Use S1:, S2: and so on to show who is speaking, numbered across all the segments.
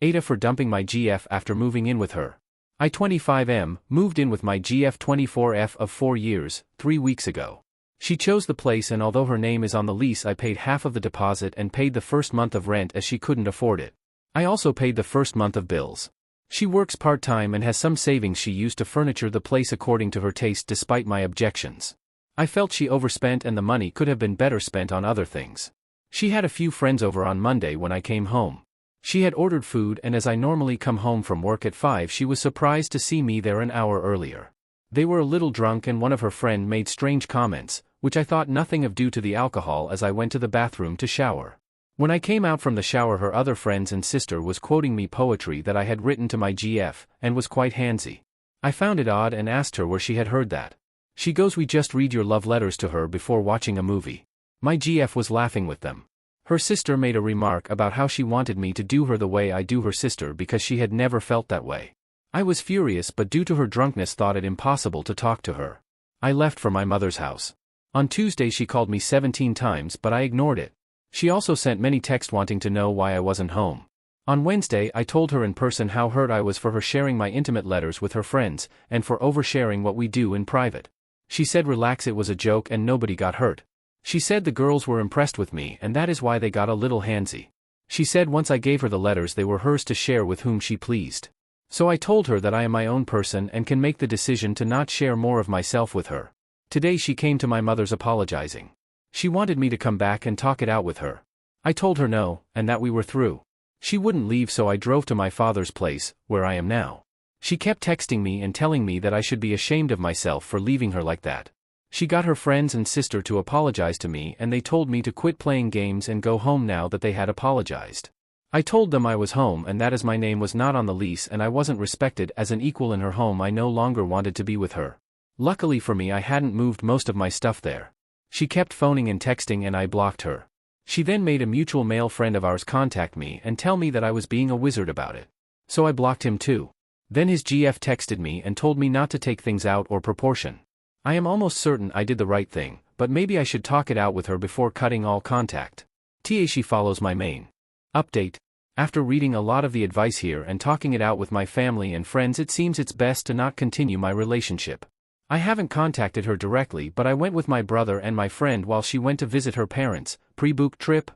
S1: AITA for dumping my GF after moving in with her. I 25M, moved in with my GF 24F of 4 years, 3 weeks ago. She chose the place, and although her name is on the lease, I paid half of the deposit and paid the first month of rent as she couldn't afford it. I also paid the first month of bills. She works part-time and has some savings she used to furniture the place according to her taste despite my objections. I felt she overspent and the money could have been better spent on other things. She had a few friends over on Monday when I came home. She had ordered food, and as I normally come home from work at 5, she was surprised to see me there an hour earlier. They were a little drunk and one of her friends made strange comments, which I thought nothing of due to the alcohol, as I went to the bathroom to shower. When I came out from the shower, her other friends and sister was quoting me poetry that I had written to my GF, and was quite handsy. I found it odd and asked her where she had heard that. She goes, "We just read your love letters to her before watching a movie." My GF was laughing with them. Her sister made a remark about how she wanted me to do her the way I do her sister because she had never felt that way. I was furious, but due to her drunkenness thought it impossible to talk to her. I left for my mother's house. On Tuesday she called me 17 times, but I ignored it. She also sent many texts wanting to know why I wasn't home. On Wednesday I told her in person how hurt I was for her sharing my intimate letters with her friends, and for oversharing what we do in private. She said relax, it was a joke and nobody got hurt. She said the girls were impressed with me and that is why they got a little handsy. She said once I gave her the letters they were hers to share with whom she pleased. So I told her that I am my own person and can make the decision to not share more of myself with her. Today she came to my mother's apologizing. She wanted me to come back and talk it out with her. I told her no, and that we were through. She wouldn't leave, so I drove to my father's place, where I am now. She kept texting me and telling me that I should be ashamed of myself for leaving her like that. She got her friends and sister to apologize to me, and they told me to quit playing games and go home now that they had apologized. I told them I was home and that as my name was not on the lease and I wasn't respected as an equal in her home, I no longer wanted to be with her. Luckily for me, I hadn't moved most of my stuff there. She kept phoning and texting and I blocked her. She then made a mutual male friend of ours contact me and tell me that I was being a wizard about it. So I blocked him too. Then his GF texted me and told me not to take things out or proportion. I am almost certain I did the right thing, but maybe I should talk it out with her before cutting all contact. She follows my main update. After reading a lot of the advice here and talking it out with my family and friends, it seems it's best to not continue my relationship. I haven't contacted her directly, but I went with my brother and my friend while she went to visit her parents, pre-booked trip.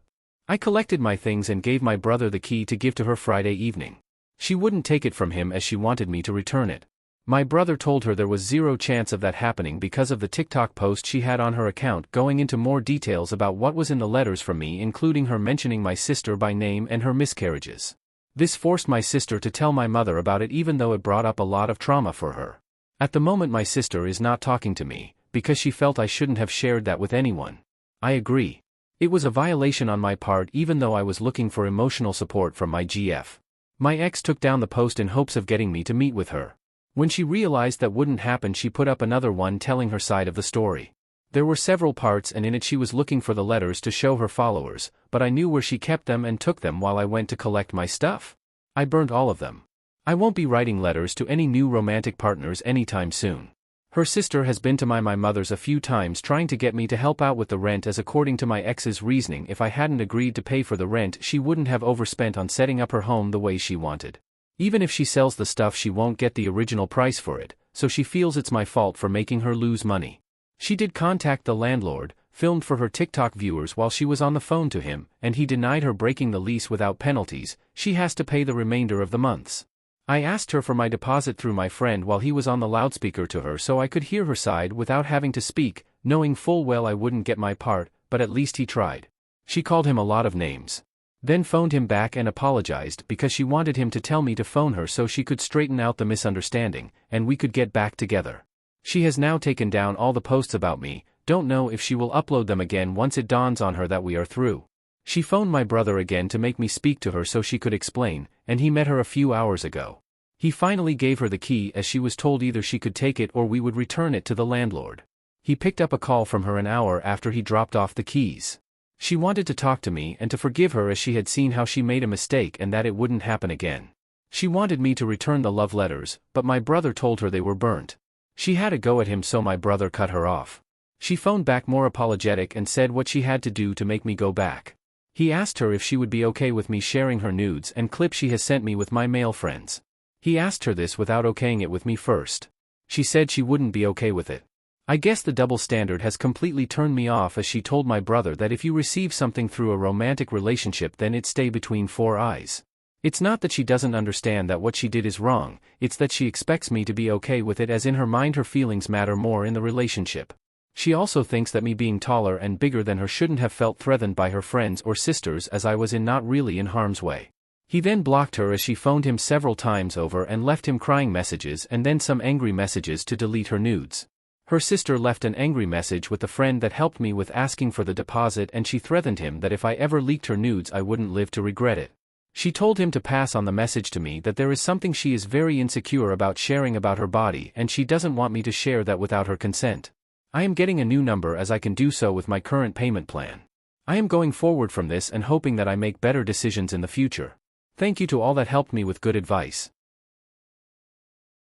S1: I collected my things and gave my brother the key to give to her Friday evening. She wouldn't take it from him as she wanted me to return it. My brother told her there was zero chance of that happening because of the TikTok post she had on her account going into more details about what was in the letters from me, including her mentioning my sister by name and her miscarriages. This forced my sister to tell my mother about it, even though it brought up a lot of trauma for her. At the moment my sister is not talking to me, because she felt I shouldn't have shared that with anyone. I agree. It was a violation on my part even though I was looking for emotional support from my GF. My ex took down the post in hopes of getting me to meet with her. When she realized that wouldn't happen, she put up another one telling her side of the story. There were several parts and in it she was looking for the letters to show her followers, but I knew where she kept them and took them while I went to collect my stuff. I burned all of them. I won't be writing letters to any new romantic partners anytime soon. Her sister has been to my mother's a few times trying to get me to help out with the rent, as according to my ex's reasoning, if I hadn't agreed to pay for the rent she wouldn't have overspent on setting up her home the way she wanted. Even if she sells the stuff she won't get the original price for it, so she feels it's my fault for making her lose money. She did contact the landlord, filmed for her TikTok viewers while she was on the phone to him, and he denied her breaking the lease without penalties. She has to pay the remainder of the months. I asked her for my deposit through my friend while he was on the loudspeaker to her so I could hear her side without having to speak, knowing full well I wouldn't get my part, but at least he tried. She called him a lot of names. Then phoned him back and apologized because she wanted him to tell me to phone her so she could straighten out the misunderstanding, and we could get back together. She has now taken down all the posts about me, don't know if she will upload them again once it dawns on her that we are through. She phoned my brother again to make me speak to her so she could explain, and he met her a few hours ago. He finally gave her the key as she was told either she could take it or we would return it to the landlord. He picked up a call from her an hour after he dropped off the keys. She wanted to talk to me and to forgive her as she had seen how she made a mistake and that it wouldn't happen again. She wanted me to return the love letters, but my brother told her they were burnt. She had a go at him, so my brother cut her off. She phoned back more apologetic and said what she had to do to make me go back. He asked her if she would be okay with me sharing her nudes and clips she has sent me with my male friends. He asked her this without okaying it with me first. She said she wouldn't be okay with it. I guess the double standard has completely turned me off, as she told my brother that if you receive something through a romantic relationship then it stay between four eyes. It's not that she doesn't understand that what she did is wrong, it's that she expects me to be okay with it, as in her mind her feelings matter more in the relationship. She also thinks that me being taller and bigger than her shouldn't have felt threatened by her friends or sisters, as I was not really in harm's way. He then blocked her as she phoned him several times over and left him crying messages and then some angry messages to delete her nudes. Her sister left an angry message with the friend that helped me with asking for the deposit, and she threatened him that if I ever leaked her nudes I wouldn't live to regret it. She told him to pass on the message to me, that there is something she is very insecure about sharing about her body and she doesn't want me to share that without her consent. I am getting a new number as I can do so with my current payment plan. I am going forward from this and hoping that I make better decisions in the future. Thank you to all that helped me with good advice.